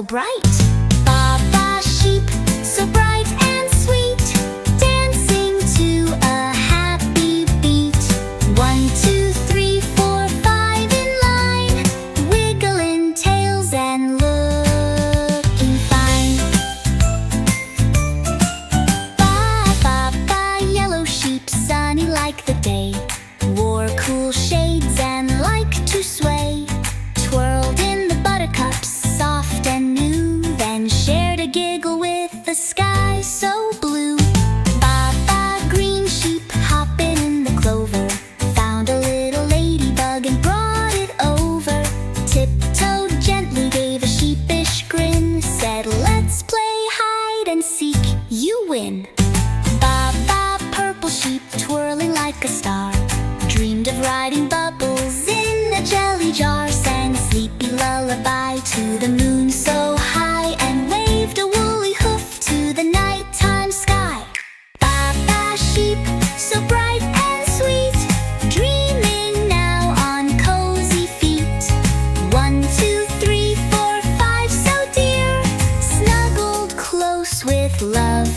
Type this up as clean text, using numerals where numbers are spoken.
bright. Baba sheep, so bright and sweet, dancing to a happy beat. 1, 2, 3, 4, 5 in line, wiggling tails and looking fine. Ba ba ba, yellow sheep, sunny like the day, wore cool shades and liked to sway. Twirled in the buttercups, soft and new, then shared a giggle with the sky so blue. Ba-ba, green sheep, hopping in the clover, found a little ladybug and brought it over. Tiptoed gently, gave a sheepish grin, said, "Let's play hide and seek, you win." Ba-ba, purple sheep, twirling like a star, dreamed of riding bubbles in a jelly jar, sang a sleepy lullaby to the moon so high, and waved a woolly hoof to the nighttime sky. Ba-ba sheep, so bright and sweet, dreaming now on cozy feet. 1, 2, 3, 4, 5, so dear, snuggled close with love.